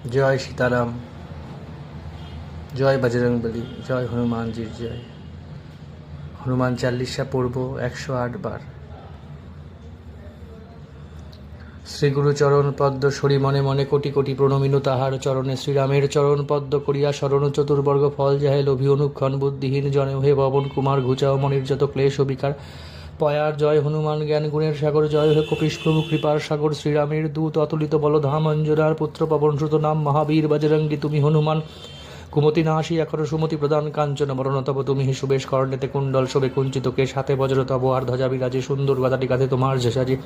জয় সীতারাম, জয় বজরংবলী, জয় হনুমানজির জয়। হনুমান চাল্লিশা পড়ব 108 বার। শ্রীগুরু চরণ পদ্ম সরি মনে মনে কোটি কোটি প্রণমিনু তাহার চরণে। শ্রীরামের চরণ পদ্ম করিয়া শরণ চতুর্বর্গ ফল যাহে লোভী অনুক্ষণ বুদ্ধিহীন জনে। হে পবন কুমার ঘুচাও মনির যত ক্লেশ ও বিকার। পয়ার জয় হনুমান জ্ঞান গুণের সাগর। জয় হে কপিশ প্রভু কৃপার সাগর। শ্রীরামের দূত অতুলিত বলধাম অঞ্জনার পুত্র পবন সুত নাম মহাবীর বজরঙ্গী তুমি হনুমান। কুমতি নাশি এখন সুমতি প্রদান কাঞ্চন বরণ তব তুমি হি সুবেশ কর্ণেতে কুণ্ডল শোভে কুঞ্চিত কেশ হাতে বজ্র তব আর ধ্বজা বিরাজে। সুন্দর গদাটি কাঁধে তোমার ঝেসাজে।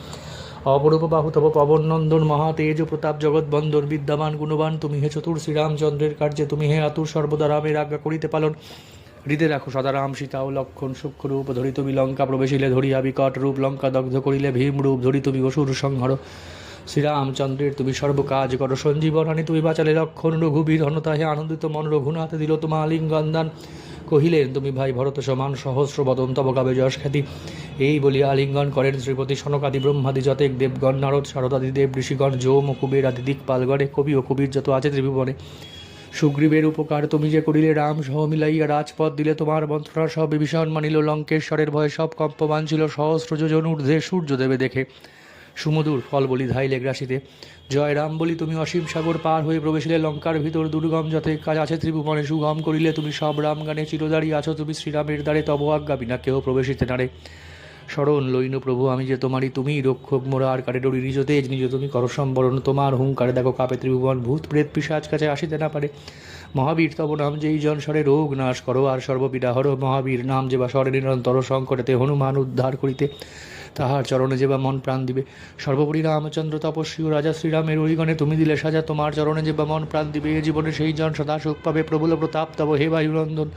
অপরূপ বাহু তব পবন নন্দন মহা তেজ প্রতাপ জগৎ বন্দন। বিদ্যাবান গুণবান তুমি হে চতুর। শ্রীরামচন্দ্রের কার্যে তুমি হে আতুর। সর্বদা রামের আজ্ঞা করিতে পালন। হৃদে রাখো সদা রাম সীতা ও লক্ষণ। সূক্ষ্ম রূপ ধরি তুমি লঙ্কা প্রবেশিলে ধরিয়া বিকট রূপ লঙ্কা দগ্ধ করিলে ভীম রূপ ধরি তুমি অসুর সংহর। শ্রীরামচন্দ্রের তুমি সর্বকাজ করো সঞ্জীবন হানি। তুমি বাঁচালে লক্ষণ রঘুবীর হনতাহে আনন্দিত মন। রঘুনাথ দিল তোমা আলিঙ্গন দান। কহিলেন তুমি ভাই ভরত সমান সহস্র বদন তব গাবে যশ খ্যাতি। এই বলিয়া আলিঙ্গন করেন শ্রীপতি সনকাদি ব্রহ্মাদি যতেক দেবগণ নারদ শারদাদি দেব ঋষিগণ যৌম কুবের আদি দিকপালগণে কবি ও কবির যত আছে ত্রিভুবনে। সুগ্রীবের উপকার তুমি যে করিলে রাম সহ মিলাইয়া রাজপথ দিলে। তোমার মন্ত্রণা সব বিভীষণ মানিল। লঙ্কেশ্বরের ভয়ে সব কম্পমান ছিল। সহস্র যোজন ঊর্ধ্বে সূর্যদেবে দেখে সুমধুর ফল বলি ধাইলে গ্রাসিতে। জয় রাম বলি তুমি অসীম সাগর পার হয়ে প্রবেশিলে লঙ্কার ভিতর। দুর্গম যতে কাজ আছে ত্রিভুবনে সুগম করিলে তুমি সব। রাম গানে চিরদারি আছো তুমি শ্রীরামের দ্বারে। তব আজ্ঞা বিনা কেহ প্রবেশিতে নারে। স্মরণ লইন প্রভু আমি যে তোমারই। তুমি রক্ষক মোরা আর কারে ডরি। নিজ তেজ নিজ তুমি কর সম্বরণ। তোমার হুঙ্কারে দেখো কাপে ত্রিভুবন। ভূত প্রেত পিশাচ কাছে আসিতে না পারে। মহাবীর তব নাম যেই জন স্বরে রোগ নাশ করো আর সর্বপীড়া হর। মহাবীর নাম যে বা স্বরে নিরন্তর সংকটেতে হনুমান উদ্ধার করিতে। তাহার চরণে যে বা মন প্রাণ দিবে। সর্বোপরি রামচন্দ্র তপস্বী ও রাজা শ্রীরামের ঐগণে তুমি দিলে সাজা। তোমার চরণে যে বা মন প্রাণ দিবে এ জীবনে সেই জন সদা সুখ পাবে। প্রবল প্রতাপ তব হে বায়ুনন্দন।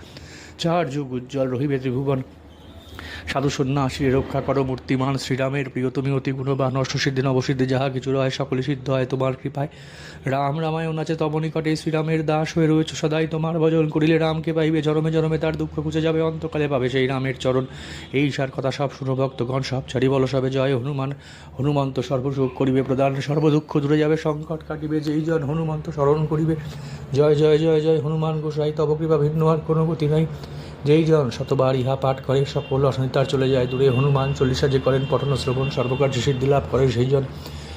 চার যুগ উজ্জ্বল রহিবে ত্রিভুবন। সাধু সন্ন্যাসীরে রক্ষা করো মূর্তিমান। শ্রীরামের প্রিয় তুমি অতি গুণবান। অষ্টসিদ্ধি নবসিদ্ধি যাহা কিছু রয় সকলে সিদ্ধ হয় তোমার কৃপায়। রাম রামায়ণ আছে তব নিকটে। শ্রীরামের দাস হয়ে রয়েছে সদাই। তোমার ভজন করিলে রামকে পাইবে। জনমে জনমে তার দুঃখ ঘুচে যাবে। অন্তকালে পাবে সেই রামের চরণ। এই সার কথা সব শুনো ভক্তগণ সব ছাড়ি বল সবে। জয় হনুমান। হনুমন্ত সর্বসুখ করিবে প্রদান। সর্বদুঃখ দূরে যাবে সংকট কাটিবে যেই জন হনুমন্ত স্মরণ করিবে। জয় জয় জয় জয় হনুমান গোসাই তব কৃপা ভিন্ন আর কোনো গতি নাই। যেই জন শতবার ইহা পাঠ করে সকল অশান্তিতার চলে যায় দূরে। হনুমান চল্লিশা যে করেন পঠন শ্রবণ সর্বকার্যে সিদ্ধি লাভ করে সেই জন।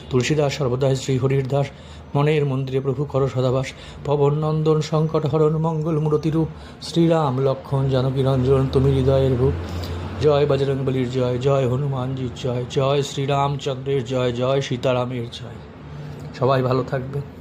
তুলসীদাস সর্বদাই শ্রীহরির দাস। মনের মন্দিরে প্রভু কর সদাবাস। পবন নন্দন সংকট হরণ মঙ্গল মূরতি রূপ। শ্রীরাম লক্ষণ জানকী রঞ্জন তুমি হৃদয়ের রূপ। জয় বজরংবলীর জয়, জয় হনুমানজির জয়, জয় শ্রীরামচন্দ্রের জয়, জয় সীতারামের জয়। সবাই ভালো থাকবে।